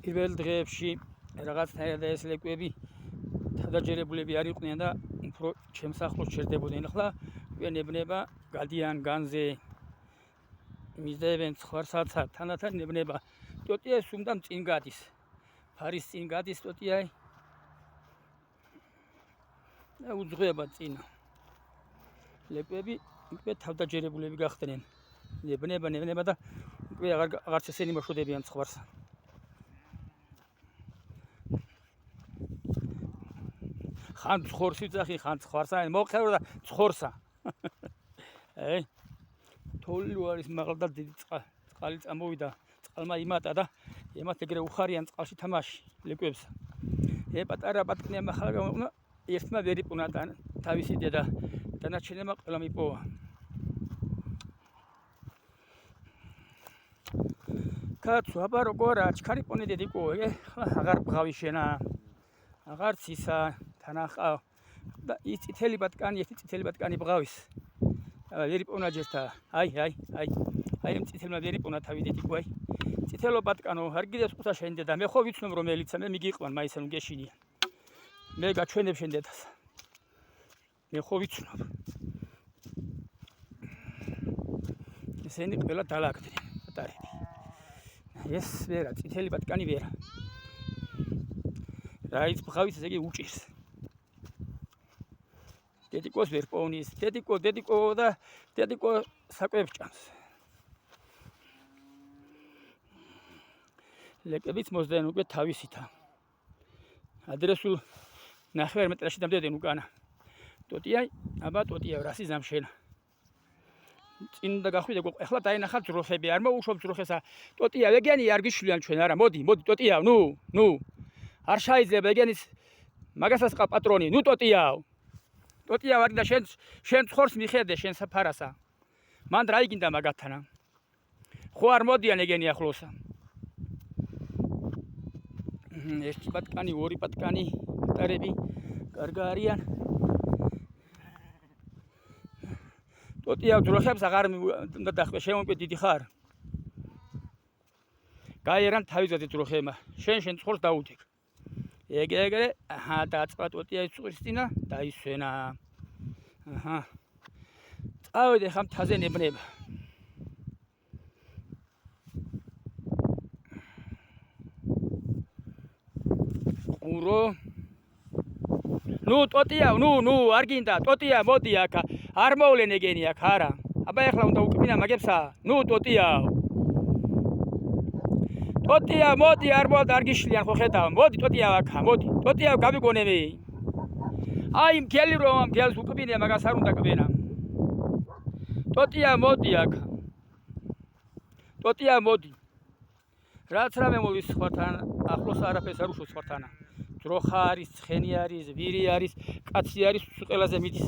პირველ დღეებში რაღაცნაირად ეს ლეკვები თავდაჯერებულები არ იყვნენ და უფრო ჩემს ახლოს ჩერდებოდნენ. ახლა ნებნება გადიან განზე მიზდებენ ცხვარსაცა თანათან ნებნება ტოტია სუმდამ წინ გადის ფარის წინ გადის ტოტია და უძღვება წინ ლეკვები უკვე თავდაჯერებულები გახდნენ ნებნება და უკვე აღარც ესენი მოშვდებიან ცხვარს ხან ცხორს ვიძახი ხან ცხვარსა მოხერო და ცხორსა თოვლი არის მაღლა და დიდი წყალი წამოვიდა წყალმა იმატა და ემათ ეგრე უხარიან წყალში თამაში ლეკვებს პატარა პატკნიამ ახლა ერთმა ვერ იპონა თავისი დედა დანარჩენებმა ყველა მიპოვა კაცო აბა როგორ აჩქარი პონი დედიკო ახლა აღარ ბღავი შენა აღარც ისა თანახავ და ის წითელი ბატკანი ერთი წითელი ბატკანი ბღავის ვერ იპოვნა ჯერთა აი ამ წითელმა ვერ იპოვნა თავი დედიკო აი წითელო ბატკანო არ გიდევს ყუთა შენ დედა მე ხო ვიცნობ რომელიცა მე მიგიყვან მაისე რომ გეშინიან მე გაჩვენებ შენ დედას მე ხო ვიცნობ ესენი ყველა დალაგდნენ ბატარები ეს ვერა წითელი ბატკანი ვერა რაიც ბღავის ესე იგი უჭირს დედიკოს ვერ პოვნის დედიკო და დედიკო საკვებს ჭამს ლეკებიც მოსდენ უკვე თავისითა ადრესულ 9 მეტრში დამდებენ უკანა ტოტია აბა ტოტია რასი ზამშენა წინ და გახვიდე ეხლა დაინახავ ძროხები არ მოუშვებ ძროხესა ტოტია ვეგიანი არ გიშლიან ჩვენ არა მოდი ტოტია ნუ არ შეიძლება ეგენის მაგასაც ყა პატრონი ნუ ტოტია ვარ და შენ ცხორს მიხედე შენ საფარასა მან რა იგინდა მაგათანა ხო არ მოდიან ეგენი ახლოსა ერთი პატკანი ორი პატკანი პატარები კარგა არიან ტოტია ძროხებს აღარ უნდა დახვე შენ უკვე დიდი ხარ გაერან თავისაზე ძროხებმა შენ ცხორს დაუდგ ეგრე დაწყვა ტოტია იცხვირსტინა დაისვენა წავიდე ხა მთაზე ნებნება ყურო ნუ ტოტია ნუ არ გინდა ტოტია მოდი აქ არ მოვლენ ეგენი აქ არა აბა ეხლა უნდა უკმინა მაგებსა ნუ ტოტია მოდი არ გიშლიან ხო ხედავ მოდი ტოტია აქა მოდი ტოტია გავიგონები აი მგელი რომ მგელს უკმინია მაგას არ უნდა კვენა ტოტია მოდი აქა ტოტია მოდი რაც რამე მოვის სხვათან ახლოს არაფერს არ უშოს სხვათანა ძროხა არის ცხენი არის ვირი არის კაცი არის ყველაზე მიდის